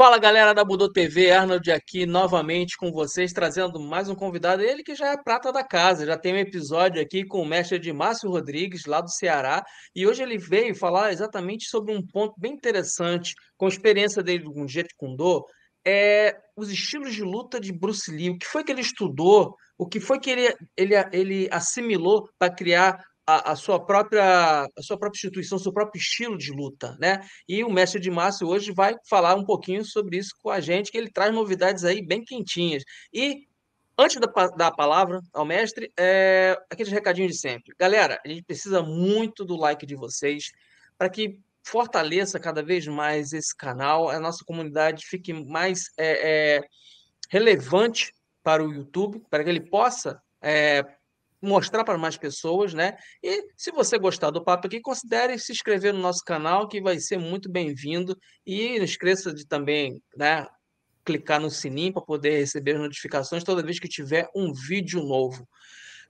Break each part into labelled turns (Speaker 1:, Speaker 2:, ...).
Speaker 1: Fala galera da Budô TV, Arnold aqui novamente com vocês, trazendo mais um convidado, ele que já é prata da casa, já tem um episódio aqui com o mestre Edmácio Rodrigues, lá do Ceará, e hoje ele veio falar exatamente sobre um ponto bem interessante, com a experiência dele com Jeet Kune Do, os estilos de luta de Bruce Lee, o que foi que ele estudou, o que foi que ele assimilou para criar a sua própria instituição, seu próprio estilo de luta, né? E o mestre de Márcio hoje vai falar um pouquinho sobre isso com a gente, que ele traz novidades aí bem quentinhas. E antes da palavra ao mestre, aqueles recadinhos de sempre. Galera, a gente precisa muito do like de vocês para que fortaleça cada vez mais esse canal, a nossa comunidade fique mais relevante para o YouTube, para que ele possa mostrar para mais pessoas, né? E se você gostar do papo aqui, considere se inscrever no nosso canal, que vai ser muito bem-vindo. E não esqueça de também, né, clicar no sininho para poder receber as notificações toda vez que tiver um vídeo novo.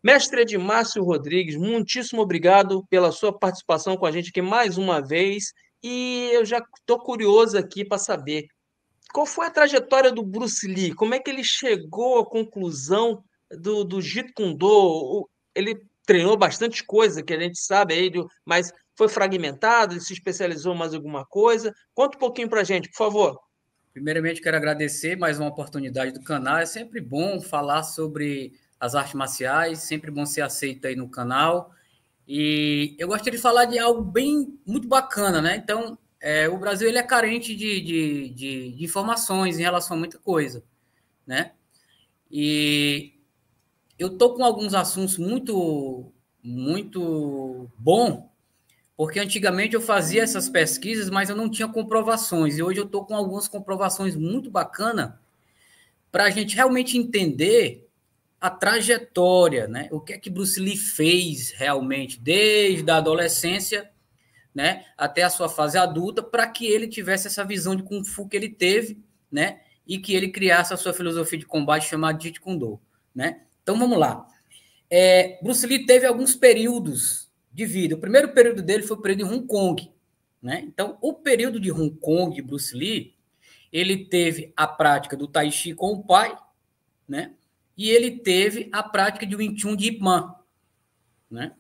Speaker 1: Mestre Edmácio Rodrigues, muitíssimo obrigado pela sua participação com a gente aqui mais uma vez. E eu já estou curioso aqui para saber qual foi a trajetória do Bruce Lee? Como é que ele chegou à conclusão do Jeet Kune Do? Ele treinou bastante coisa, que a gente sabe aí, mas foi fragmentado, ele se especializou em mais alguma coisa. Conta um pouquinho para a gente, por favor.
Speaker 2: Primeiramente, quero agradecer mais uma oportunidade do canal. É sempre bom falar sobre as artes marciais, sempre bom ser aceito aí no canal. E eu gostaria de falar de algo bem muito bacana, né? Então, o Brasil ele é carente de informações em relação a muita coisa, né? E eu tô com alguns assuntos muito bom, porque antigamente eu fazia essas pesquisas, mas eu não tinha comprovações. E hoje eu estou com algumas comprovações muito bacanas para a gente realmente entender a trajetória, né? O que é que Bruce Lee fez realmente, desde a adolescência, né, até a sua fase adulta, para que ele tivesse essa visão de Kung Fu que ele teve, né? E que ele criasse a sua filosofia de combate chamada Jeet Kune Do, né? Então vamos lá. Bruce Lee teve alguns períodos de vida. O primeiro período dele foi o período em Hong Kong, né? Então, o período de Hong Kong de Bruce Lee, ele teve a prática do Tai Chi com o pai, né? E ele teve a prática de Wing Chun de Ip Man, né?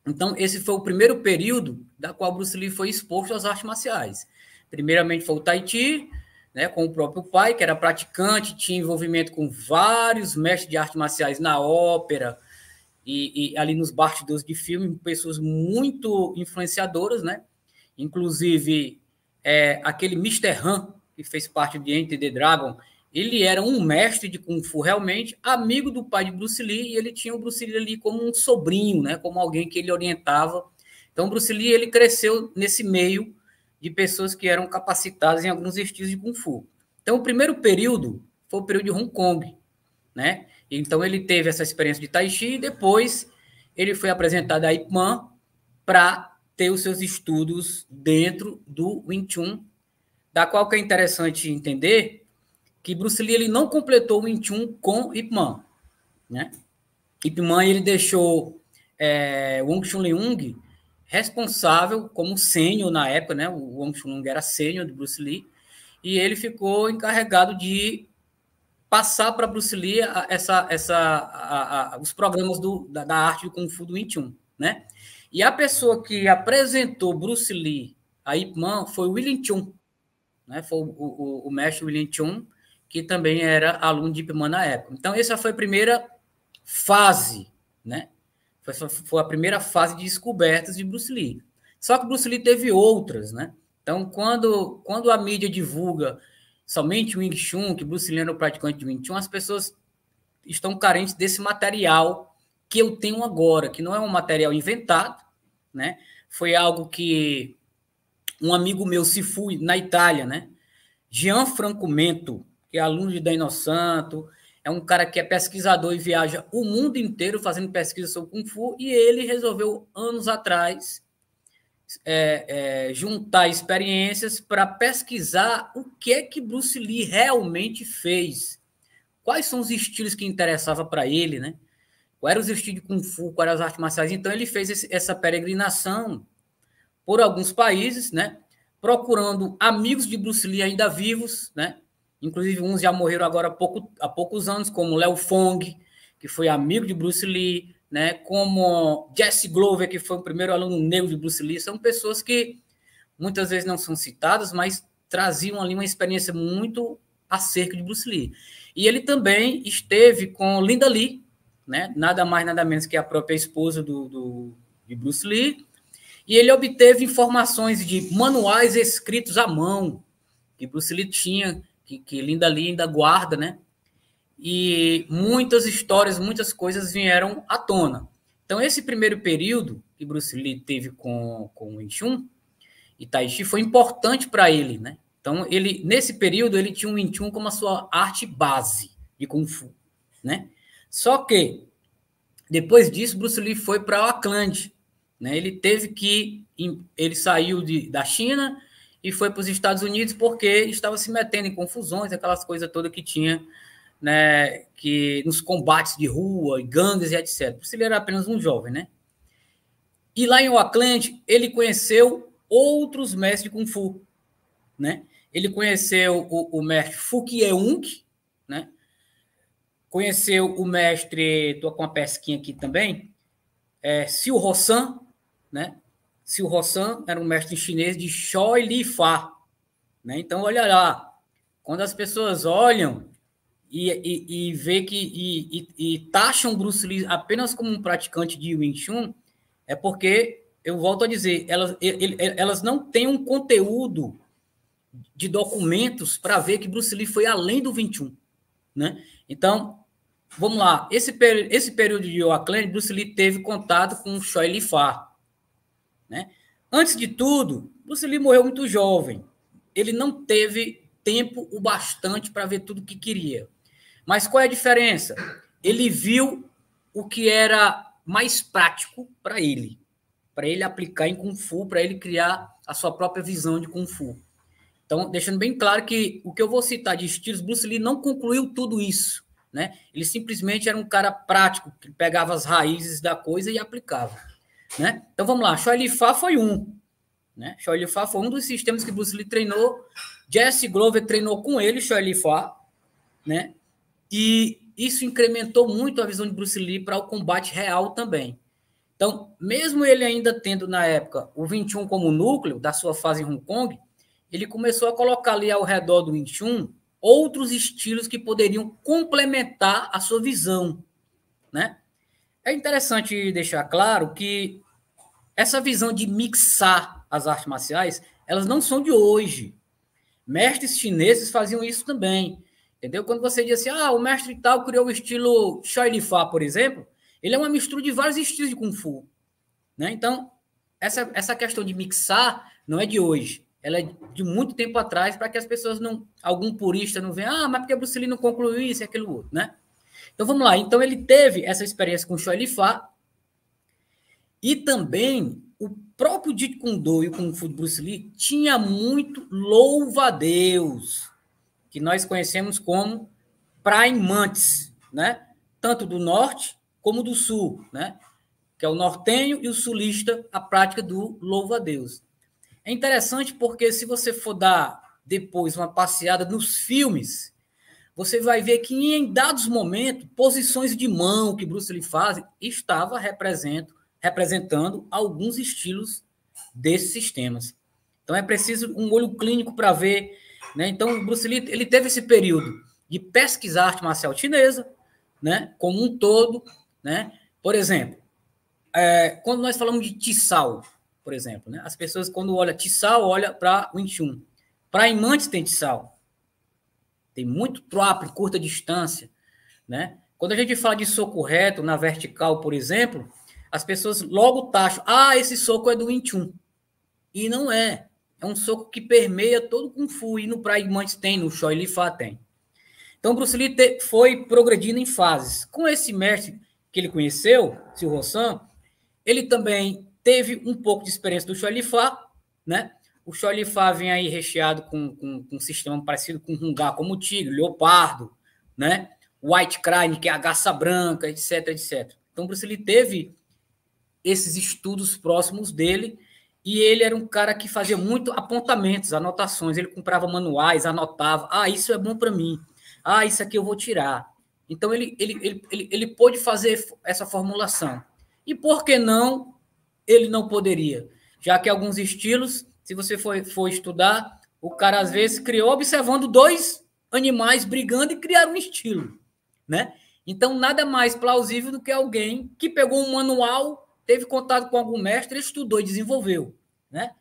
Speaker 2: Então, esse foi o primeiro período da qual Bruce Lee foi exposto às artes marciais. Primeiramente foi o Tai Chi, né, com o próprio pai, que era praticante, tinha envolvimento com vários mestres de artes marciais na ópera, e ali nos bastidores de filme, pessoas muito influenciadoras, né? Inclusive, aquele Mister Han, que fez parte de Enter the Dragon, ele era um mestre de Kung Fu realmente, amigo do pai de Bruce Lee, e ele tinha o Bruce Lee ali como um sobrinho, né? Como alguém que ele orientava. Então, Bruce Lee, ele cresceu nesse meio de pessoas que eram capacitadas em alguns estilos de Kung Fu. Então, o primeiro período foi o período de Hong Kong, né? Então ele teve essa experiência de Tai Chi e depois ele foi apresentado a Ip Man para ter os seus estudos dentro do Wing Chun, da qual que é interessante entender que Bruce Lee ele não completou o Wing Chun com Ip Man, né? Ip Man ele deixou Wong Chun Leung responsável como sênior na época, né? O Wong Chun Leung era sênior de Bruce Lee e ele ficou encarregado de passar para Bruce Lee os programas da arte do Kung Fu do Wing Chun, né? E a pessoa que apresentou Bruce Lee a Ip Man foi o William Chun, né? Foi o mestre William Chun, que também era aluno de Ip Man na época. Então, essa foi a primeira fase, né? Foi a primeira fase de descobertas de Bruce Lee. Só que Bruce Lee teve outras, né? Então, quando a mídia divulga somente o Wing Chun, que Bruce Lee era o praticante de Wing Chun, as pessoas estão carentes desse material que eu tenho agora, que não é um material inventado, né? Foi algo que um amigo meu, Sifu, na Itália, né? Gianfranco Mento, que é aluno de Daino Santo, é um cara que é pesquisador e viaja o mundo inteiro fazendo pesquisa sobre Kung Fu, e ele resolveu, anos atrás, juntar experiências para pesquisar o que é que Bruce Lee realmente fez. Quais são os estilos que interessavam para ele, né? Quais eram os estilos de Kung Fu, quais eram as artes marciais. Então, ele fez essa peregrinação por alguns países, né? procurando amigos de Bruce Lee ainda vivos, né? Inclusive, uns já morreram agora há poucos anos, como Léo Fong, que foi amigo de Bruce Lee, né? Como Jesse Glover, que foi o primeiro aluno negro de Bruce Lee. São pessoas que muitas vezes não são citadas, mas traziam ali uma experiência muito acerca de Bruce Lee. E ele também esteve com Linda Lee, né? Nada mais, nada menos que a própria esposa de Bruce Lee, e ele obteve informações de manuais escritos à mão, que Bruce Lee tinha, que Linda Lee ainda guarda, né? E muitas histórias, muitas coisas vieram à tona. Então, esse primeiro período que Bruce Lee teve com o Wing Chun e Tai Chi foi importante para ele, né? Então, nesse período, ele tinha o Wing Chun como a sua arte base de Kung Fu, né? Só que, depois disso, Bruce Lee foi para Auckland, né? Ele saiu da China e foi para os Estados Unidos porque estava se metendo em confusões, aquelas coisas todas que tinha, né, que nos combates de rua, gangues e etc. Bruce Lee era apenas um jovem, né? E lá em Auckland, ele conheceu outros mestres de Kung Fu, né? Ele conheceu o mestre Fu Yeung, né? Conheceu o mestre, estou com uma pesquinha aqui também, Siu Ho-san, né? Siu Ho-san era um mestre chinês de Choi Li Fa, né? Então, olha lá, quando as pessoas olham e vê e taxam Bruce Lee apenas como um praticante de Wing Chun, é porque, eu volto a dizer, elas não têm um conteúdo de documentos para ver que Bruce Lee foi além do 21, né? Então, vamos lá. Esse período de Auckland, Bruce Lee teve contato com Choi Li Fa, né? Antes de tudo, Bruce Lee morreu muito jovem. Ele não teve tempo o bastante para ver tudo o que queria. Mas qual é a diferença? Ele viu o que era mais prático para ele aplicar em Kung Fu, para ele criar a sua própria visão de Kung Fu. Então, deixando bem claro que o que eu vou citar de estilos, Bruce Lee não concluiu tudo isso, né? Ele simplesmente era um cara prático, que pegava as raízes da coisa e aplicava, né? Então, vamos lá. Choi Li Fa foi né? Choi Li Fa foi um dos sistemas que Bruce Lee treinou. Jesse Glover treinou com ele, Choi Li Fa, né? E isso incrementou muito a visão de Bruce Lee para o combate real também. Então, mesmo ele ainda tendo, na época, o 21 como núcleo da sua fase em Hong Kong, ele começou a colocar ali ao redor do Wing Chun outros estilos que poderiam complementar a sua visão, né? É interessante deixar claro que essa visão de mixar as artes marciais, elas não são de hoje. Mestres chineses faziam isso também, entendeu? Quando você diz assim, o mestre tal criou o estilo Choi Li Fa, por exemplo, ele é uma mistura de vários estilos de Kung Fu, né? Então, essa questão de mixar não é de hoje. Ela é de muito tempo atrás, para que as pessoas não... Algum purista não venha, mas porque Bruce Lee não concluiu isso e aquilo outro, né? Então, vamos lá. Então, ele teve essa experiência com Choi Li Fa e também o próprio Jeet Kune Do e o Kung Fu de Bruce Lee tinha muito louva-a-Deus, que nós conhecemos como Prime Mantis, né? Tanto do norte como do sul, né? Que é o nortenho e o sulista, a prática do louva-a-Deus. É interessante porque se você for dar depois uma passeada nos filmes, você vai ver que em dados momentos, posições de mão que Bruce Lee faz estava representando alguns estilos desses sistemas. Então é preciso um olho clínico para ver, né? Então Bruce Lee ele teve esse período de pesquisar arte marcial chinesa, né? Como um todo, né? Por exemplo, quando nós falamos de Tisao, por exemplo, né? As pessoas quando olham Tisao, olham para Wing Chun. Para Imantes tem Tisao. Tem muito trap, curta distância, né? Quando a gente fala de soco reto na vertical, por exemplo, as pessoas logo taxam, esse soco é do Wing Chun. E não é. É um soco que permeia todo o Kung Fu. E no Pragmantes tem, no Choi Li Fa tem. Então, Bruce Lee foi progredindo em fases. Com esse mestre que ele conheceu, Siu Ho-san, ele também teve um pouco de experiência do Choi Li Fa, né? O Choi Li Fa vem aí recheado com um sistema parecido com Hungá, como o tigre, leopardo, né? White Crane, que é a garça branca, etc, etc. Então, Bruce Lee teve esses estudos próximos dele e ele era um cara que fazia muito apontamentos, anotações. Ele comprava manuais, anotava. Ah, isso é bom para mim. Ah, isso aqui eu vou tirar. Então, ele pôde fazer essa formulação. E por que não ele não poderia? Já que alguns estilos, se você for estudar, o cara às vezes criou observando dois animais brigando e criaram um estilo, né? Então, nada mais plausível do que alguém que pegou um manual, teve contato com algum mestre, estudou e desenvolveu, né?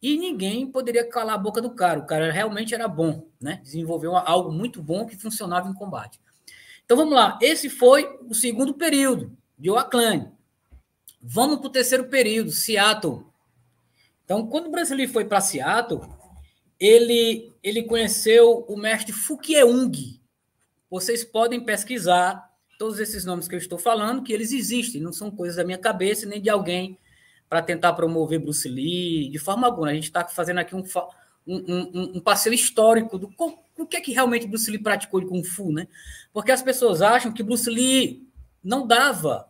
Speaker 2: E ninguém poderia calar a boca do cara. O cara realmente era bom, né? Desenvolveu algo muito bom que funcionava em combate. Então, vamos lá. Esse foi o segundo período de Oakland. Vamos para o terceiro período, Seattle. Então, quando o Bruce Lee foi para Seattle, ele conheceu o mestre Fukieung. Vocês podem pesquisar todos esses nomes que eu estou falando, que eles existem, não são coisas da minha cabeça, nem de alguém para tentar promover Bruce Lee, de forma alguma. A gente está fazendo aqui um passeio histórico do que é que realmente Bruce Lee praticou de Kung Fu, né? Porque as pessoas acham que Bruce Lee não dava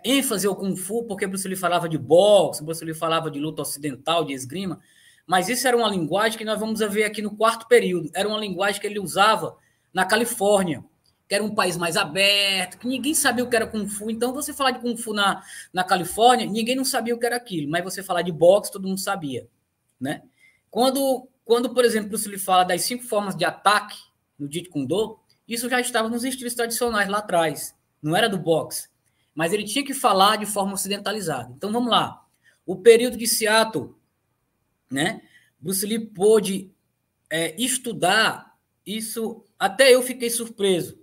Speaker 2: ênfase ao Kung Fu, porque Bruce Lee falava de boxe, Bruce Lee falava de luta ocidental, de esgrima, mas isso era uma linguagem que nós vamos ver aqui no quarto período. Era uma linguagem que ele usava na Califórnia, que era um país mais aberto, que ninguém sabia o que era Kung Fu. Então, você falar de Kung Fu na Califórnia, ninguém não sabia o que era aquilo, mas você falar de boxe, todo mundo sabia, né? Quando por exemplo, Bruce Lee fala das 5 formas de ataque no Jeet Kune Do, isso já estava nos estilos tradicionais lá atrás, não era do boxe, mas ele tinha que falar de forma ocidentalizada. Então, vamos lá. O período de Seattle, né? Bruce Lee pôde estudar isso, até eu fiquei surpreso.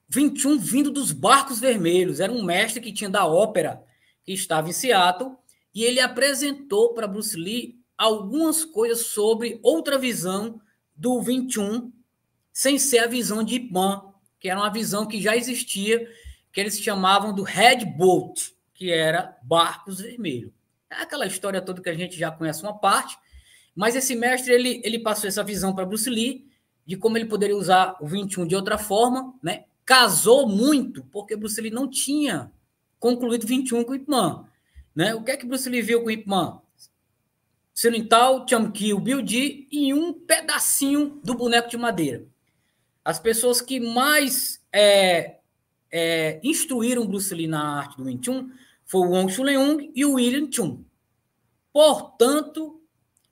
Speaker 2: 21 vindo dos Barcos Vermelhos, era um mestre que tinha da ópera, que estava em Seattle, e ele apresentou para Bruce Lee algumas coisas sobre outra visão do 21, sem ser a visão de Ip Man, que era uma visão que já existia, que eles chamavam do Red Boat, que era Barcos Vermelhos. É aquela história toda que a gente já conhece uma parte, mas esse mestre ele passou essa visão para Bruce Lee, de como ele poderia usar o 21 de outra forma, né? Casou muito, porque Bruce Lee não tinha concluído 21 com o Ip Man, né? O que é que Bruce Lee viu com o Ip Man? Sinintal, Chamkil, Bildi e um pedacinho do boneco de madeira. As pessoas que mais instruíram Bruce Lee na arte do 21 foi o Wong Chun-Leung e o William Chun. Portanto,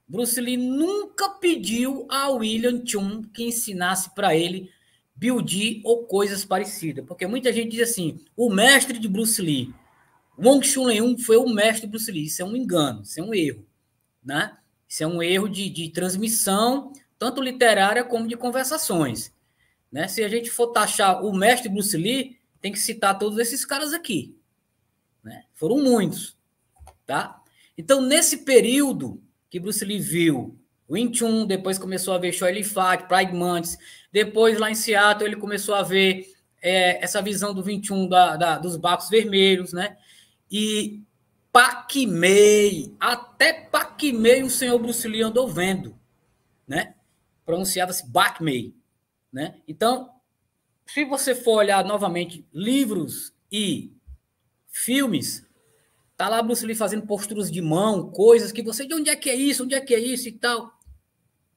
Speaker 2: Bruce Lee nunca pediu a William Chun que ensinasse para ele Bildi ou coisas parecidas. Porque muita gente diz assim, o mestre de Bruce Lee, Wong Chun-Leung foi o mestre de Bruce Lee. Isso é um engano, isso é um erro, né? Isso é um erro de transmissão, tanto literária como de conversações, né? Se a gente for taxar o mestre Bruce Lee, tem que citar todos esses caras aqui, né? Foram muitos, tá? Então, nesse período que Bruce Lee viu Wing Chun, depois começou a ver Choi Li Fat, Pride Mantis, depois lá em Seattle ele começou a ver essa visão do 21 dos Barcos Vermelhos, né? E Pak Mei, até Pak Mei o senhor Bruce Lee andou vendo, né? Pronunciava-se Pak Mei, né? Então, se você for olhar novamente livros e filmes, tá lá Bruce Lee fazendo posturas de mão, coisas que você, de onde é que é isso, onde é que é isso e tal.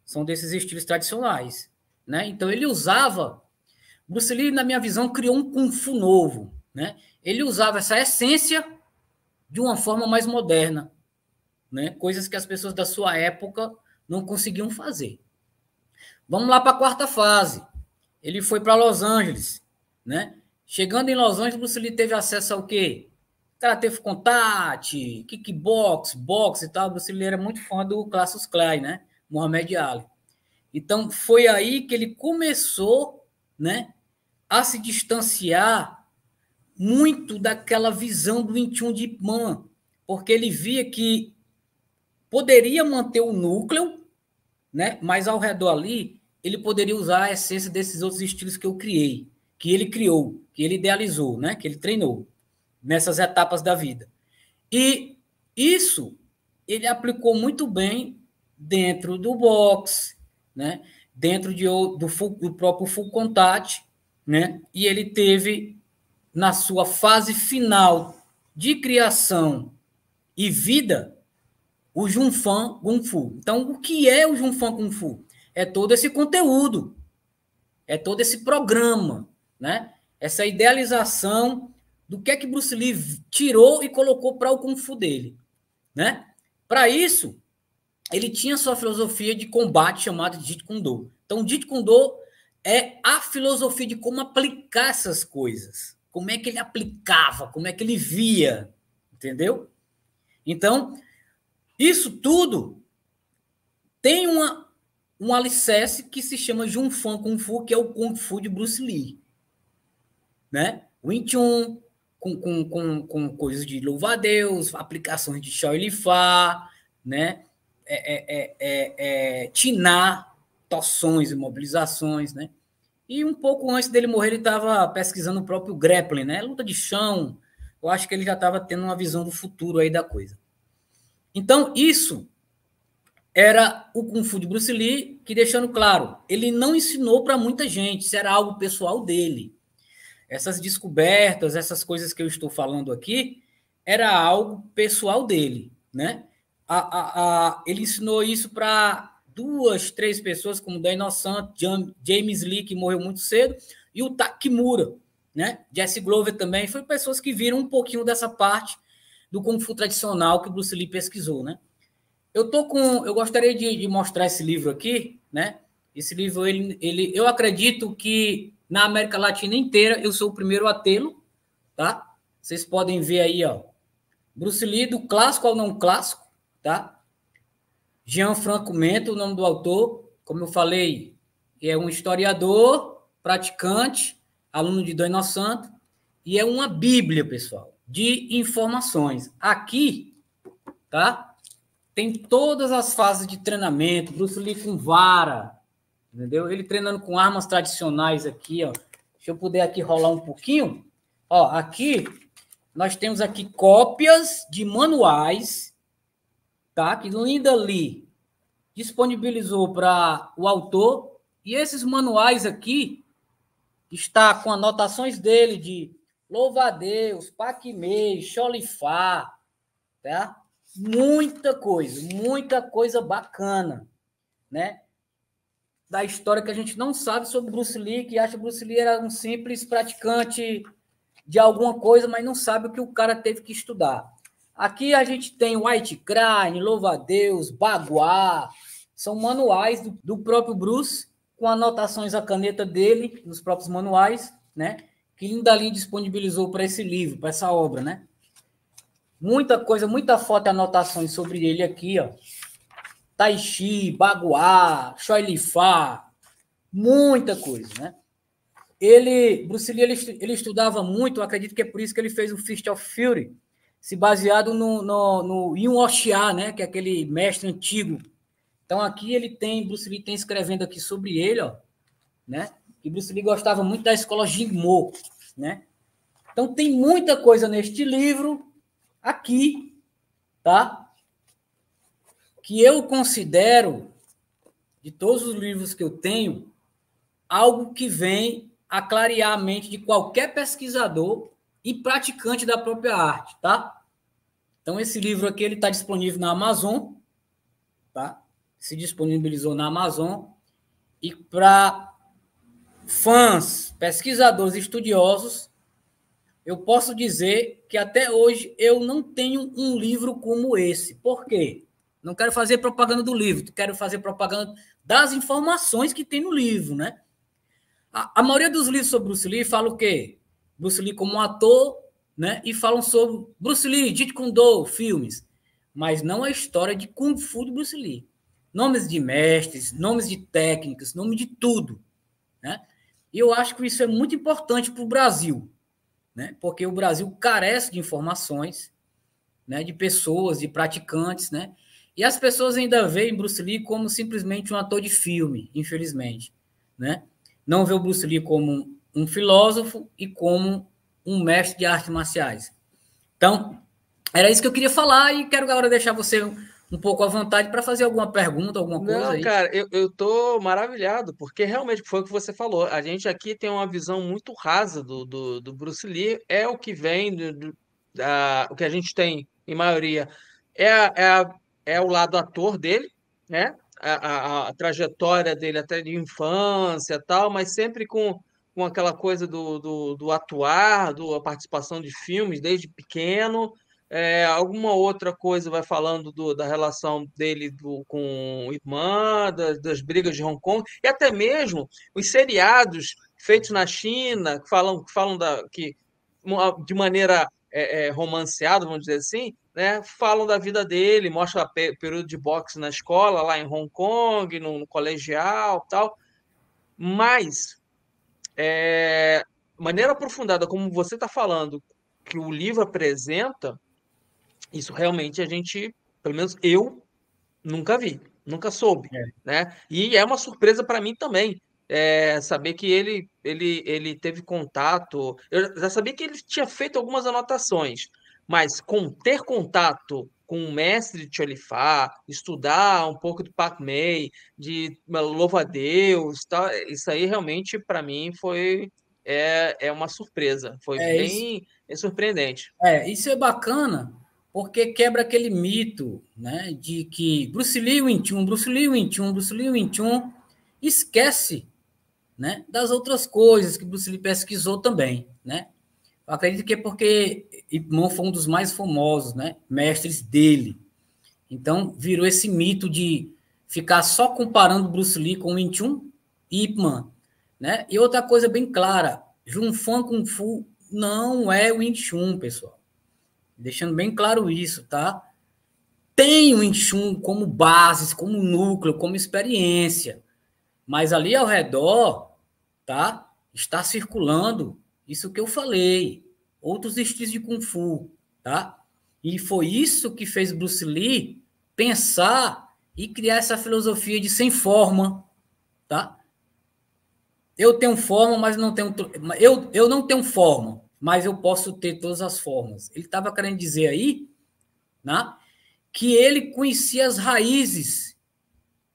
Speaker 2: São desses estilos tradicionais, né? Então ele usava, Bruce Lee, na minha visão, criou um Kung Fu novo, né? Ele usava essa essência de uma forma mais moderna, né? Coisas que as pessoas da sua época não conseguiam fazer. Vamos lá para a quarta fase. Ele foi para Los Angeles, né? Chegando em Los Angeles, Bruce Lee teve acesso ao quê? Karate Contact, kickbox, boxe e tal. Bruce Lee era muito fã do Cassius Clay, né? Muhammad Ali. Então, foi aí que ele começou, né, a se distanciar muito daquela visão do 21 de Ip Man, porque ele via que poderia manter o núcleo, né, mas ao redor ali, ele poderia usar a essência desses outros estilos que eu criei, que ele criou, que ele idealizou, né, que ele treinou nessas etapas da vida. E isso ele aplicou muito bem dentro do boxe, né? Dentro do próprio full contact, né? E ele teve, na sua fase final de criação e vida, o Junfan Kung Fu. Então, o que é o Junfan Kung Fu? É todo esse conteúdo, é todo esse programa, né? Essa idealização do que é que Bruce Lee tirou e colocou para o Kung Fu dele, né? Para isso, ele tinha sua filosofia de combate chamada de Jeet Kune Do. Então, o Jeet Kune Do é a filosofia de como aplicar essas coisas. Como é que ele aplicava, como é que ele via, entendeu? Então, isso tudo tem um alicerce que se chama Junfan Kung Fu, que é o Kung Fu de Bruce Lee, né? Wing Chun, com coisas de louva-a-Deus, aplicações de Chao Li Fa, né? Tinar, toções e mobilizações, né? E um pouco antes dele morrer, ele estava pesquisando o próprio grappling, né? Luta de chão. Eu acho que ele já estava tendo uma visão do futuro aí da coisa. Então, isso era o Kung Fu de Bruce Lee, que deixando claro, ele não ensinou para muita gente, isso era algo pessoal dele. Essas descobertas, essas coisas que eu estou falando aqui, era algo pessoal dele, né? Ele ensinou isso para 2, 3 pessoas, como Dan Inosanto, James Lee, que morreu muito cedo, e o Takimura, né? Jesse Glover também, foram pessoas que viram um pouquinho dessa parte do Kung Fu tradicional que o Bruce Lee pesquisou, né? Eu gostaria de mostrar esse livro aqui, né? Esse livro, eu acredito que na América Latina inteira eu sou o primeiro a tê-lo, tá? Vocês podem ver aí, ó. Bruce Lee, do clássico ao não clássico, tá? Gianfranco Mentor, o nome do autor, como eu falei, é um historiador, praticante, aluno de Dom Santo, e é uma bíblia, pessoal, de informações. Aqui, tá? Tem todas as fases de treinamento, Bruce Lee com vara, entendeu? Ele treinando com armas tradicionais aqui, ó. Deixa eu poder aqui rolar um pouquinho. Ó, aqui nós temos aqui cópias de manuais, tá? Que Linda Lee disponibilizou para o autor, e esses manuais aqui está com anotações dele de louva-a-Deus, Paquimei, Xolifá, tá? Muita coisa bacana, né? Da história que a gente não sabe sobre Bruce Lee, que acha que Bruce Lee era um simples praticante de alguma coisa, mas não sabe o que o cara teve que estudar. Aqui a gente tem White Crane, Louva-a-Deus, Baguá, são manuais do próprio Bruce, com anotações à caneta dele, nos próprios manuais, né? Que Linda Lee disponibilizou para esse livro, para essa obra, né? Muita coisa, muita foto e anotações sobre ele aqui, ó. Tai Chi, Baguá, Choi Li Fa, muita coisa, né? Bruce Lee, ele estudava muito, eu acredito que é por isso que ele fez o Fist of Fury, se baseado no Yun Oxia, né? Que é aquele mestre antigo. Então aqui Bruce Lee tem escrevendo aqui sobre ele, ó, né? Que Bruce Lee gostava muito da escola Jingmo, né? Então tem muita coisa neste livro aqui, tá? Que eu considero, de todos os livros que eu tenho, algo que vem a clarear a mente de qualquer pesquisador e praticante da própria arte, tá? Então, esse livro aqui, ele está disponível na Amazon, tá? Se disponibilizou na Amazon, e para fãs, pesquisadores, estudiosos, eu posso dizer que até hoje eu não tenho um livro como esse. Por quê? Não quero fazer propaganda do livro, quero fazer propaganda das informações que tem no livro, né? A maioria dos livros sobre Bruce Lee fala o quê? Bruce Lee como um ator, né? E falam sobre Bruce Lee, Jeet Kune Do, filmes. Mas não a história de Kung Fu de Bruce Lee. Nomes de mestres, nomes de técnicas, nome de tudo, né? E eu acho que isso é muito importante para o Brasil, né? Porque o Brasil carece de informações, né? De pessoas, de praticantes, né? E as pessoas ainda veem Bruce Lee como simplesmente um ator de filme, infelizmente, né? Não vê o Bruce Lee como um filósofo e como um mestre de artes marciais. Então, era isso que eu queria falar e quero agora deixar você um pouco à vontade para fazer alguma pergunta, alguma coisa
Speaker 1: Não,
Speaker 2: aí.
Speaker 1: cara, eu tô maravilhado, porque realmente foi o que você falou. A gente aqui tem uma visão muito rasa do Bruce Lee, é o que vem, o que a gente tem, em maioria, é, a- é, a- é o lado ator dele, né? A trajetória dele até de infância e tal, mas sempre com aquela coisa do atuar, a participação de filmes desde pequeno. Alguma outra coisa vai falando da relação dele com irmã, das brigas de Hong Kong, e até mesmo os seriados feitos na China, que de maneira romanceada, vamos dizer assim, né? Falam da vida dele, mostra período de boxe na escola, lá em Hong Kong, no colegial, tal. Mas, maneira aprofundada, como você está falando, que o livro apresenta, isso realmente a gente, pelo menos eu, nunca vi, nunca soube,
Speaker 2: É.
Speaker 1: né? E é uma surpresa para mim também, saber que ele teve contato. Eu já sabia que ele tinha feito algumas anotações, mas ter contato com o mestre de Cholifá, estudar um pouco de Pak Mei, de Louva-a-Deus, tal, isso aí realmente para mim é uma surpresa, foi
Speaker 2: É isso.
Speaker 1: bem surpreendente.
Speaker 2: Isso é bacana, porque quebra aquele mito, né, de que Bruce Lee, Wing Chun, Bruce Lee, Wing Chun, Bruce Lee, Wing Chun, esquece, né, das outras coisas que Bruce Lee pesquisou também, né? Eu acredito que é porque Ip Man foi um dos mais famosos, né, mestres dele. Então, virou esse mito de ficar só comparando Bruce Lee com Wing Chun e Ip Man, né? E outra coisa bem clara, Jun Fan Kung Fu não é Wing Chun, pessoal. Deixando bem claro isso, tá? Tem o Wing Chun como base, como núcleo, como experiência, mas ali ao redor, tá? Está circulando isso que eu falei, outros estilos de Kung Fu, tá? E foi isso que fez Bruce Lee pensar e criar essa filosofia de sem forma, tá? Eu tenho forma, mas não tenho. Eu não tenho forma, mas eu posso ter todas as formas. Ele estava querendo dizer aí, né, que ele conhecia as raízes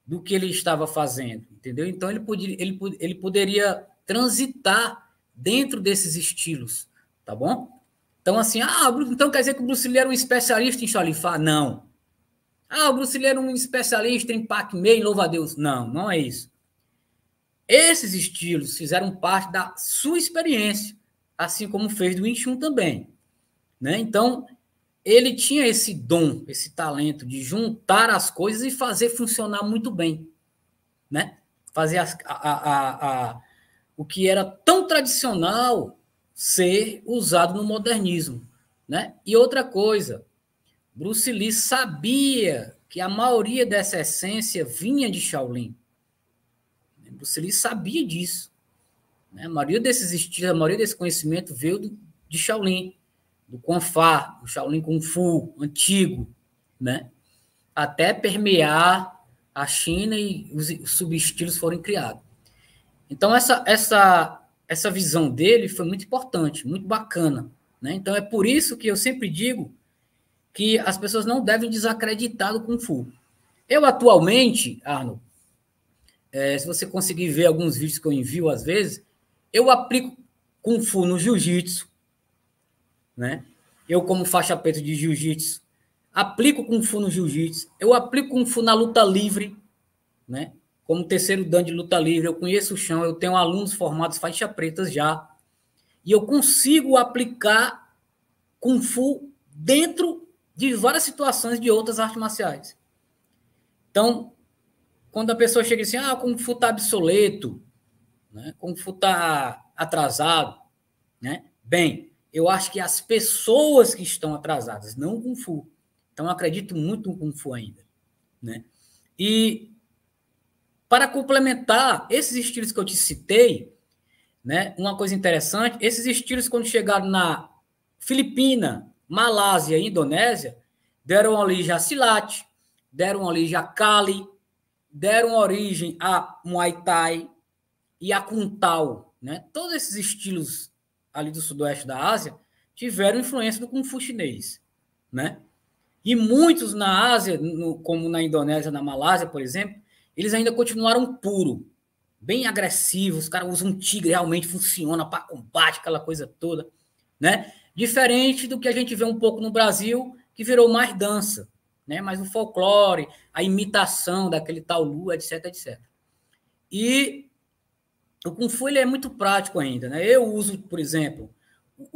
Speaker 2: do que ele estava fazendo, entendeu? Então ele poderia transitar dentro desses estilos, tá bom? Então, assim, então quer dizer que o Bruce Lee era um especialista em Cholifá? Não. O Bruce Lee era um especialista em Pak Mei, em Louva-a-Deus? Não, não é isso. Esses estilos fizeram parte da sua experiência, assim como fez do Wing Chun também, né? Então, ele tinha esse dom, esse talento de juntar as coisas e fazer funcionar muito bem, né? Fazer o que era tão tradicional ser usado no modernismo, né? E outra coisa, Bruce Lee sabia que a maioria dessa essência vinha de Shaolin. Bruce Lee sabia disso, né? A maioria desses estilos, a maioria desse conhecimento veio de Shaolin, do Quan Fa, do Shaolin Kung Fu antigo, né? Até permear a China e os subestilos foram criados. Então, essa visão dele foi muito importante, muito bacana, né? Então, é por isso que eu sempre digo que as pessoas não devem desacreditar do Kung Fu. Eu, atualmente, Arnold, se você conseguir ver alguns vídeos que eu envio às vezes, eu aplico Kung Fu no Jiu-Jitsu, né? Eu, como faixa preta de Jiu-Jitsu, aplico Kung Fu no Jiu-Jitsu, eu aplico Kung Fu na luta livre, né? Como terceiro dan de luta livre, eu conheço o chão, eu tenho alunos formados faixa pretas já, e eu consigo aplicar Kung Fu dentro de várias situações de outras artes marciais. Então, quando a pessoa chega assim, Kung Fu está obsoleto, né? Kung Fu está atrasado, né? Bem, eu acho que as pessoas que estão atrasadas, não o Kung Fu. Então, eu acredito muito no Kung Fu ainda, né? E, para complementar esses estilos que eu te citei, né? Uma coisa interessante, esses estilos, quando chegaram na Filipina, Malásia e Indonésia, deram origem a Silat, deram origem a Kali, deram origem a Muay Thai e a Kung Tao, né? Todos esses estilos ali do sudoeste da Ásia tiveram influência do Kung Fu chinês, né? E muitos na Ásia, como na Indonésia, na Malásia, por exemplo, eles ainda continuaram puro, bem agressivos, os caras usam um tigre, realmente funciona para combate, aquela coisa toda, né? Diferente do que a gente vê um pouco no Brasil, que virou mais dança, né? Mas o folclore, a imitação daquele tal Lu, etc, etc. E o Kung Fu ele é muito prático ainda, né? Eu uso, por exemplo,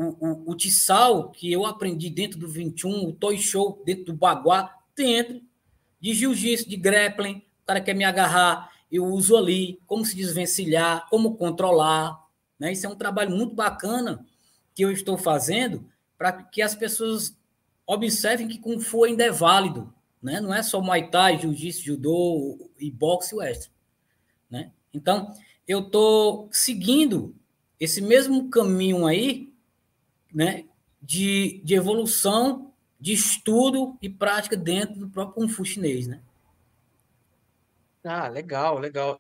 Speaker 2: o Tissal, que eu aprendi dentro do 21, o Toy Show dentro do Baguá, dentro de jiu-jitsu, de grappling, o cara quer me agarrar, eu uso ali, como se desvencilhar, como controlar, né? Isso é um trabalho muito bacana que eu estou fazendo para que as pessoas observem que Kung Fu ainda é válido, né? Não é só Muay Thai, Jiu-Jitsu, Judô e boxe e western, né? Então, eu estou seguindo esse mesmo caminho aí, né? De evolução, de estudo e prática dentro do próprio Kung Fu chinês, né?
Speaker 1: Ah, legal, legal.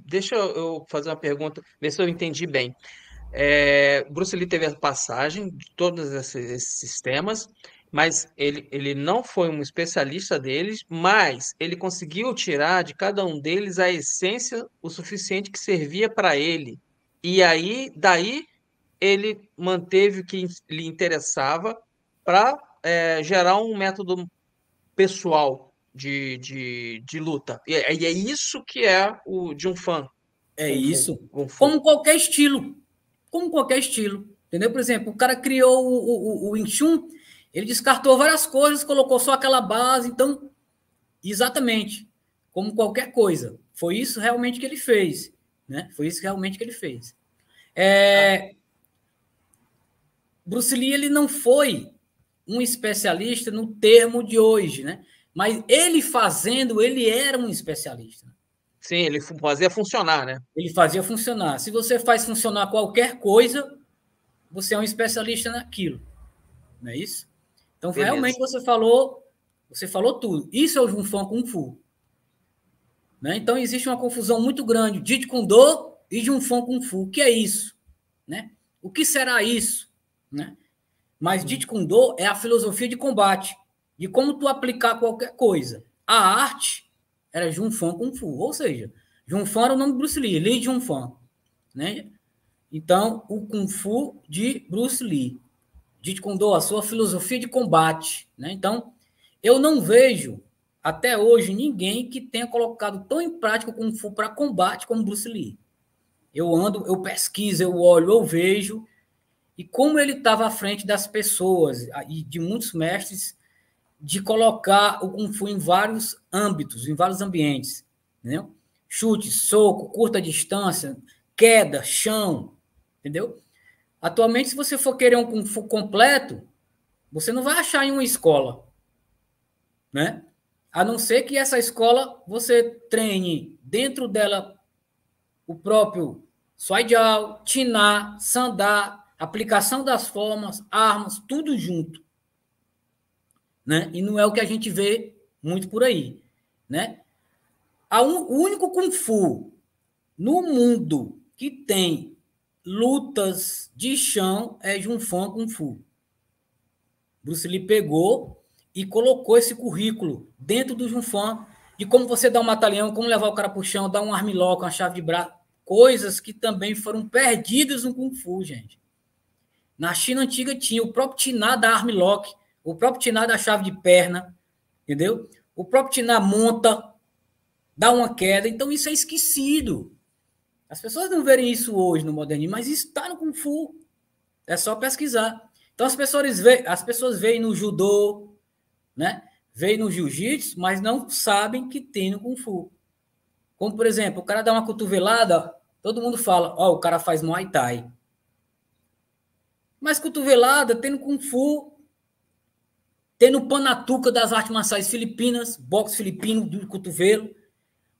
Speaker 1: Deixa eu fazer uma pergunta, ver se eu entendi bem. Bruce Lee teve a passagem de todos esses sistemas, mas ele não foi um especialista deles, mas ele conseguiu tirar de cada um deles a essência o suficiente que servia para ele. E aí, daí, ele manteve o que lhe interessava para gerar um método pessoal de luta. E é isso que é o Jun Fan
Speaker 2: É
Speaker 1: Kung Fu.
Speaker 2: isso.
Speaker 1: Kung Fu.
Speaker 2: Como qualquer estilo. Como qualquer estilo. Entendeu? Por exemplo, o cara criou o Wing Chun, ele descartou várias coisas, colocou só aquela base. Então, exatamente. Como qualquer coisa. Foi isso realmente que ele fez. Né? Foi isso realmente que ele fez.
Speaker 1: Ah,
Speaker 2: Bruce Lee ele não foi um especialista no termo de hoje, né? Mas ele fazendo, ele era um especialista.
Speaker 1: sim, ele fazia funcionar, né?
Speaker 2: Ele fazia funcionar. Se você faz funcionar qualquer coisa, você é um especialista naquilo, não é isso? Então, realmente
Speaker 1: Beleza.
Speaker 2: você falou tudo. Isso é o Junfan Kung Fu, né? Então, existe uma confusão muito grande de Jeet Kune Do e Junfan Kung Fu. O que é isso, né? O que será isso, né? Mas
Speaker 1: Hum.
Speaker 2: Jeet Kune Do é a filosofia de combate, de como tu aplicar qualquer coisa. A arte era Junfan Kung Fu, ou seja, Junfan era o nome de Bruce Lee, Lee Junfan, né? Então, o Kung Fu de Bruce Lee. Jeet Kune Do, a sua filosofia de combate, né? Então, eu não vejo até hoje ninguém que tenha colocado tão em prática o Kung Fu para combate como Bruce Lee. Eu ando, eu pesquiso, eu olho, eu vejo, e como ele estava à frente das pessoas e de muitos mestres de colocar o Kung Fu em vários âmbitos, em vários ambientes, entendeu? Chute, soco, curta distância, queda, chão, entendeu? Atualmente, se você for querer um Kung Fu completo, você não vai achar em uma escola, né? A não ser que essa escola você treine dentro dela o próprio Swai Jiao, Tiná, Sandá, aplicação das formas, armas, tudo junto, né? E não é o que a gente vê muito por aí, né? O único Kung Fu no mundo que tem lutas de chão é Junfan Kung Fu. Bruce Lee pegou e colocou esse currículo dentro do Junfan de como você dá um mata-leão, como levar o cara para o chão, dar um armlock, uma chave de braço, coisas que também foram perdidas no Kung Fu, gente. Na China antiga tinha o próprio Tiná da armlock, o próprio Tiná da chave de perna, entendeu? O próprio Tiná monta, dá uma queda, então isso é esquecido. As pessoas não verem isso hoje no modernismo, mas isso está no Kung Fu. É só pesquisar. Então as pessoas veem no judô, né? Veem no jiu-jitsu, mas não sabem que tem no Kung Fu. Como, por exemplo, o cara dá uma cotovelada, todo mundo fala, ó, o cara faz Muay Thai. Mas cotovelada tem no Kung Fu, tem no Panatuca das artes marciais filipinas, boxe filipino do cotovelo.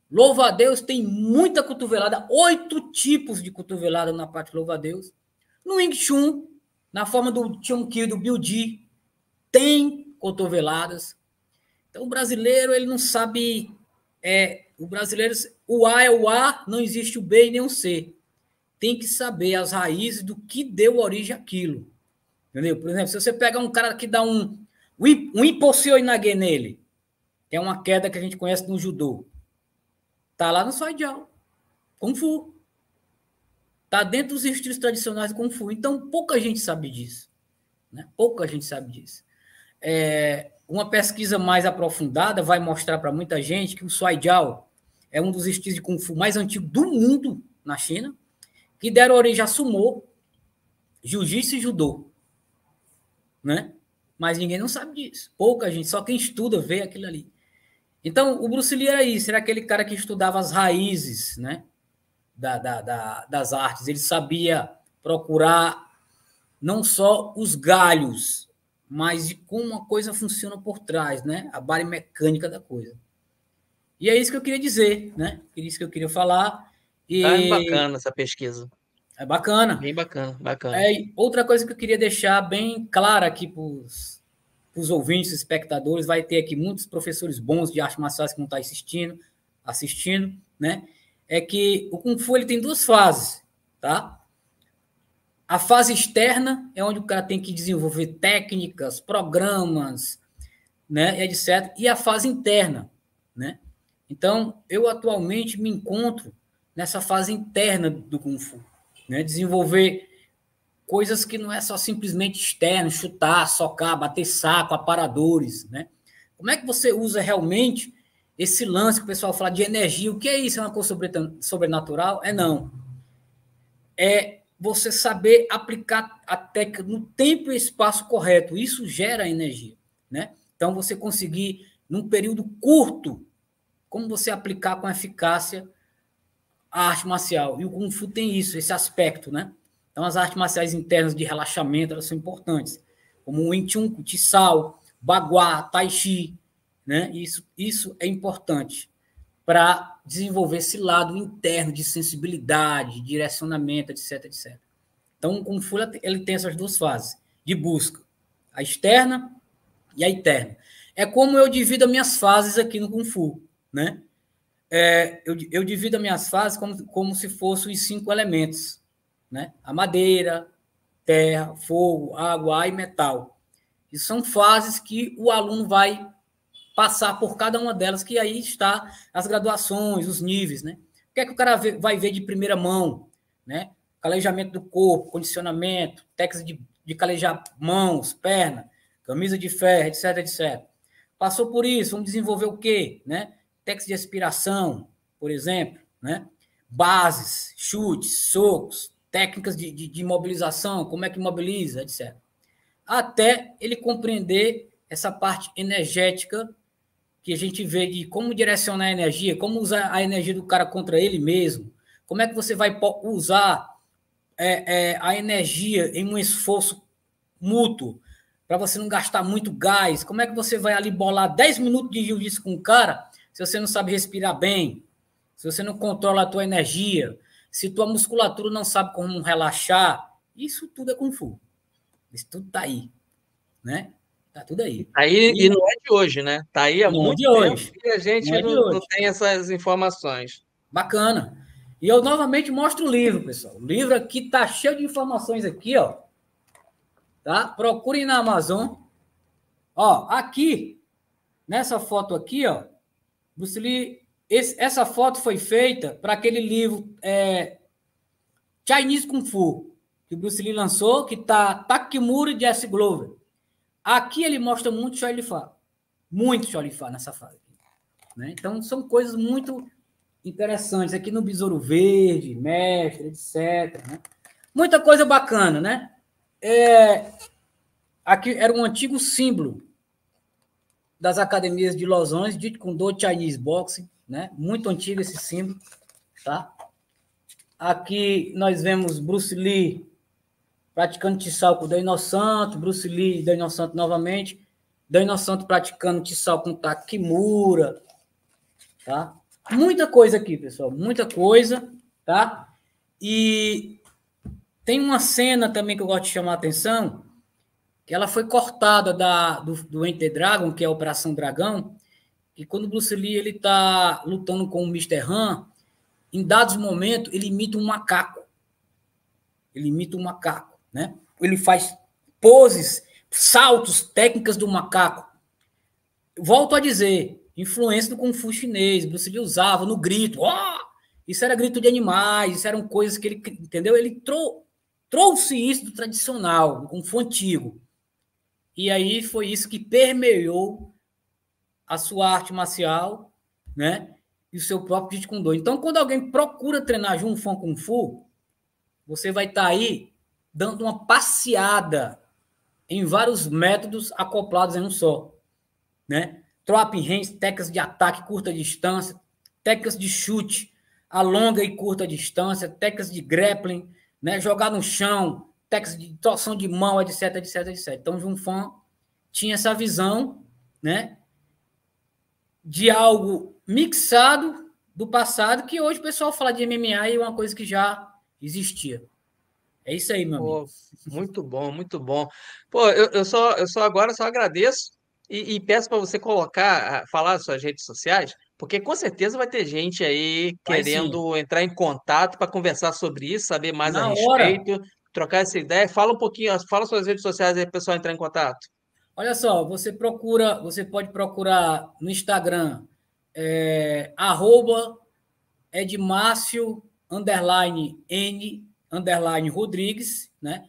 Speaker 2: Louva a Deus, tem muita cotovelada, 8 tipos de cotovelada na parte louva a Deus. No Wing Chun, na forma do Chun Kyu, do Biu Ji, tem cotoveladas. Então, o brasileiro, ele não sabe... o brasileiro, o A é o A, não existe o B e nem o C. Tem que saber as raízes do que deu origem àquilo. Entendeu? Por exemplo, se você pegar um cara que dá um Iposeo Inage nele, que é uma queda que a gente conhece no judô, tá lá no Swai Jiao, Kung Fu. Tá dentro dos estilos tradicionais do Kung Fu. Então, pouca gente sabe disso. Né? Pouca gente sabe disso. uma pesquisa mais aprofundada vai mostrar para muita gente que o Suai Jiao é um dos estilos de Kung Fu mais antigos do mundo na China, que deram origem a Sumô, Jiu-Jitsu e Judô, né? Mas ninguém não sabe disso. Pouca gente, só quem estuda vê aquilo ali. Então, o Bruce Lee era isso, era aquele cara que estudava as raízes, né? Das artes. Ele sabia procurar não só os galhos, mas de como a coisa funciona por trás, né? A base mecânica da coisa. E é isso que eu queria dizer, né? É isso que eu queria falar.
Speaker 1: Tá
Speaker 2: E
Speaker 1: bacana essa pesquisa.
Speaker 2: é bacana.
Speaker 1: Bem bacana, bacana.
Speaker 2: Outra coisa que eu queria deixar bem clara aqui para os ouvintes, espectadores, vai ter aqui muitos professores bons de artes marciais que vão estar assistindo, né? É que o Kung Fu ele tem duas fases, tá? A fase externa é onde o cara tem que desenvolver técnicas, programas, né, etc. E a fase interna, né? Então, eu atualmente me encontro nessa fase interna do Kung Fu, né? Desenvolver coisas que não é só simplesmente externo, chutar, socar, bater saco, aparadores, né? Como é que você usa realmente esse lance que o pessoal fala de energia? O que é isso? É uma coisa sobrenatural? É não. É você saber aplicar a técnica no tempo e espaço correto. Isso gera energia, né? Então, você conseguir, num período curto, como você aplicar com eficácia a arte marcial. E o Kung Fu tem isso, esse aspecto, né? Então, as artes marciais internas de relaxamento, elas são importantes, como o Wing Chun, o Tisao, Bagua, Tai Chi, né? Isso é importante para desenvolver esse lado interno de sensibilidade, direcionamento, etc, etc. Então, o Kung Fu ele tem essas duas fases de busca, a externa e a interna. É como eu divido as minhas fases aqui no Kung Fu, né? Eu divido as minhas fases como se fossem os 5 elementos, né? A madeira, terra, fogo, água, ar e metal. E são fases que o aluno vai passar por cada uma delas, que aí está as graduações, os níveis, né? O que é que o cara vai ver de primeira mão, né? Calejamento do corpo, condicionamento, técnicas de calejar mãos, perna, camisa de ferro, etc, etc. Passou por isso, vamos desenvolver o quê, né? Técnicas de respiração, por exemplo, né? Bases, chutes, socos, técnicas de mobilização, como é que mobiliza, etc. Até ele compreender essa parte energética que a gente vê de como direcionar a energia, como usar a energia do cara contra ele mesmo, como é que você vai usar a energia em um esforço mútuo, para você não gastar muito gás, como é que você vai ali bolar 10 minutos de jiu-jitsu com o cara, se você não sabe respirar bem, se você não controla a tua energia, se tua musculatura não sabe como relaxar, isso tudo é Kung Fu. Isso tudo tá aí, né? Tá tudo aí.
Speaker 1: E não é de hoje, né? Tá aí há
Speaker 2: Não é
Speaker 1: muito
Speaker 2: de
Speaker 1: tempo
Speaker 2: hoje.
Speaker 1: e a gente
Speaker 2: Não é de
Speaker 1: não
Speaker 2: hoje.
Speaker 1: tem essas informações.
Speaker 2: Bacana. E eu novamente mostro o livro, pessoal. O livro aqui tá cheio de informações aqui, ó. Tá? Procurem na Amazon. Ó, aqui, nessa foto aqui, ó, Bruce Lee, essa foto foi feita para aquele livro Chinese Kung Fu, que o Bruce Lee lançou, que tá Takemura e Jesse Glover. Aqui ele mostra muito Choi Li Fa. Muito Choi Li Fa nessa fase. Né? Então, são coisas muito interessantes. Aqui no Besouro Verde, Mestre, etc. Né? Muita coisa bacana, né? Aqui era um antigo símbolo das academias de Los Angeles, dito com do Chinese Boxing, né? Muito antigo esse símbolo, tá? Aqui nós vemos Bruce Lee praticando Tissal com o Daniel Santos, Bruce Lee e Daniel Santos novamente, Daniel Santos praticando Tissal com Takemura, tá? Muita coisa aqui, pessoal, muita coisa, tá? E tem uma cena também que eu gosto de chamar a atenção, que ela foi cortada do Enter Dragon, que é a Operação Dragão, e quando o Bruce Lee ele tá lutando com o Mr. Han, em dados momentos ele imita um macaco. Ele imita um macaco, né? Ele faz poses, saltos, técnicas do macaco. Volto a dizer, influência do Kung Fu chinês, Bruce Lee usava no grito. Oh! Isso era grito de animais, isso eram coisas que ele, entendeu? Ele trouxe isso do tradicional, do Kung Fu antigo. E aí foi isso que permeou a sua arte marcial, né? E o seu próprio Jeet Kune Do. Então, quando alguém procura treinar Jun Fan Kung Fu, você vai estar aí dando uma passeada em vários métodos acoplados em um só, né? Trapping hands, técnicas de ataque curta distância, técnicas de chute a longa e curta distância, técnicas de grappling, né? Jogar no chão, técnicas de torção de mão, etc, etc, etc. Então, Jun Fan tinha essa visão, né? De algo mixado do passado, que hoje o pessoal fala de MMA e é uma coisa que já existia. É isso aí, meu amigo.
Speaker 1: Pô, muito bom, muito bom. Pô, eu só agora só agradeço e peço para você colocar, falar as suas redes sociais, porque com certeza vai ter gente aí
Speaker 2: Vai sim.
Speaker 1: querendo entrar em contato para conversar sobre isso, saber mais a
Speaker 2: Na hora.
Speaker 1: respeito, trocar essa ideia. Fala um pouquinho, fala suas redes sociais aí para o pessoal entrar em contato.
Speaker 2: Olha só, você pode procurar no Instagram, arroba Edmárcio, Rodrigues, né?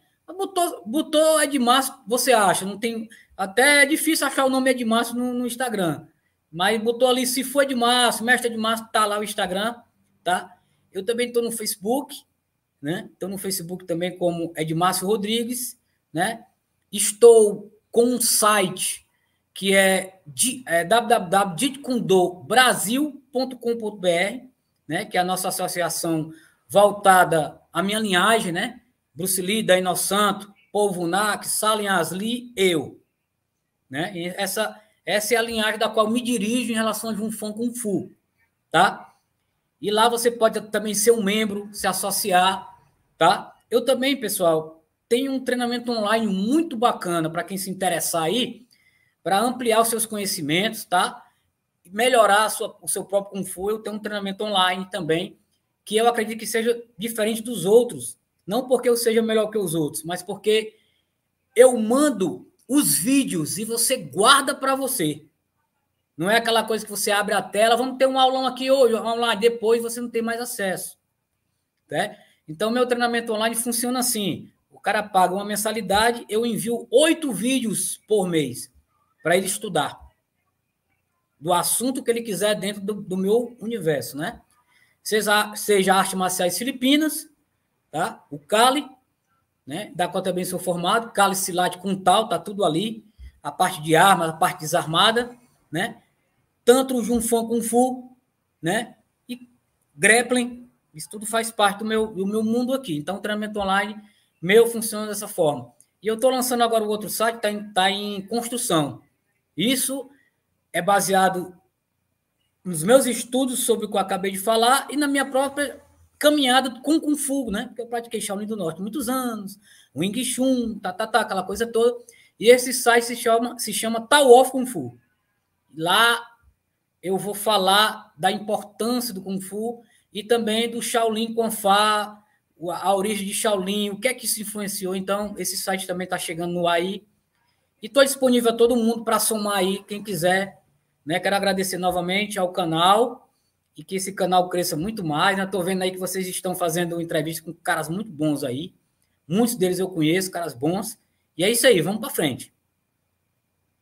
Speaker 2: Botou Edmárcio, você acha, não tem, até é difícil achar o nome Edmárcio no Instagram, mas botou ali, se for Edmárcio, mestre Edmárcio, tá lá o Instagram, tá? Eu também estou no Facebook, né? Estou no Facebook também como Edmárcio Rodrigues, né? Estou com um site que é www.jeetkundobrasil.com.br, né? Que é a nossa associação voltada à minha linhagem, né? Bruce Lee, Daino Santo, Paul Vunak, Salim Asli, eu, né? E essa é a linhagem da qual me dirijo em relação a Jun Fan Kung Fu, tá? E lá você pode também ser um membro, se associar, tá? Eu também, pessoal, tenho um treinamento online muito bacana para quem se interessar aí, para ampliar os seus conhecimentos, tá? Melhorar o seu próprio Kung Fu. Eu tenho um treinamento online também, que eu acredito que seja diferente dos outros. Não porque eu seja melhor que os outros, mas porque eu mando os vídeos e você guarda para você. Não é aquela coisa que você abre a tela, vamos ter um aulão aqui hoje, online, depois você não tem mais acesso. Né? Então, meu treinamento online funciona assim. O cara paga uma mensalidade, eu envio 8 vídeos por mês para ele estudar do assunto que ele quiser dentro do meu universo, né? Seja artes marciais filipinas, tá? O Kali, né? Da qual também sou formado, Kali Silat com tal, tá tudo ali. A parte de armas, a parte desarmada, né? Tanto o Jun Fan Kung Fu, né? E grappling, isso tudo faz parte do meu mundo aqui. Então, o treinamento online meu funciona dessa forma. E eu estou lançando agora o outro site, está em construção. Isso é baseado nos meus estudos sobre o que eu acabei de falar e na minha própria caminhada com Kung Fu, né? Porque eu pratiquei Shaolin do Norte muitos anos, Wing Chun, aquela coisa toda. E esse site se chama Tao of Kung Fu. Lá eu vou falar da importância do Kung Fu e também do Shaolin Kung Fu, a origem de Shaolin, o que é que isso influenciou. Então, esse site também está chegando no AI. E estou disponível a todo mundo para somar aí, quem quiser. Né? Quero agradecer novamente ao canal e que esse canal cresça muito mais. Estou vendo aí que vocês estão fazendo entrevista com caras muito bons aí. Muitos deles eu conheço, caras bons. E é isso aí, vamos para frente.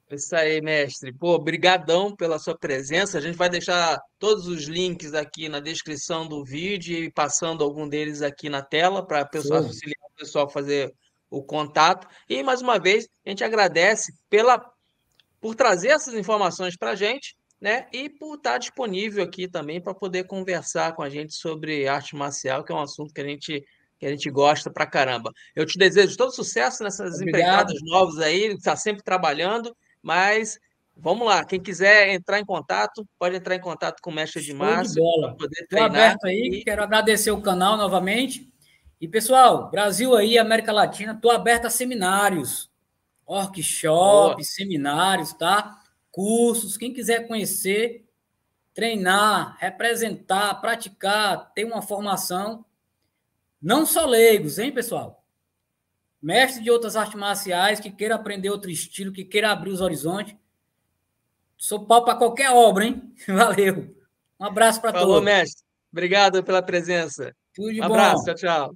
Speaker 1: Isso aí, mestre. Pô, brigadão pela sua presença. A gente vai deixar todos os links aqui na descrição do vídeo e passando algum deles aqui na tela para
Speaker 2: Show.
Speaker 1: auxiliar o pessoal a fazer o contato. E mais uma vez, a gente agradece por trazer essas informações para a gente, né? E por estar disponível aqui também para poder conversar com a gente sobre arte marcial, que é um assunto que a gente gosta pra caramba. Eu te desejo todo sucesso nessas empreitadas
Speaker 2: Obrigado.
Speaker 1: novas aí, está sempre trabalhando, mas vamos lá, quem quiser entrar em contato, pode entrar em contato com o Mestre de
Speaker 2: Show de
Speaker 1: Márcio para
Speaker 2: bola.
Speaker 1: poder
Speaker 2: Estou
Speaker 1: treinar.
Speaker 2: aberto aí,
Speaker 1: E
Speaker 2: quero agradecer o canal novamente. E, pessoal, Brasil aí, América Latina, estou aberto a seminários,
Speaker 1: boa,
Speaker 2: workshops, seminários, tá? Cursos, quem quiser conhecer, treinar, representar, praticar, ter uma formação, não só leigos, hein, pessoal? Mestre de outras artes marciais, que queira aprender outro estilo, que queira abrir os horizontes. Sou pau para qualquer obra, hein? Valeu. Um abraço para
Speaker 1: falou,
Speaker 2: todos.
Speaker 1: mestre. Obrigado pela presença.
Speaker 2: Tudo de
Speaker 1: Um abraço,
Speaker 2: bom.
Speaker 1: tchau, tchau.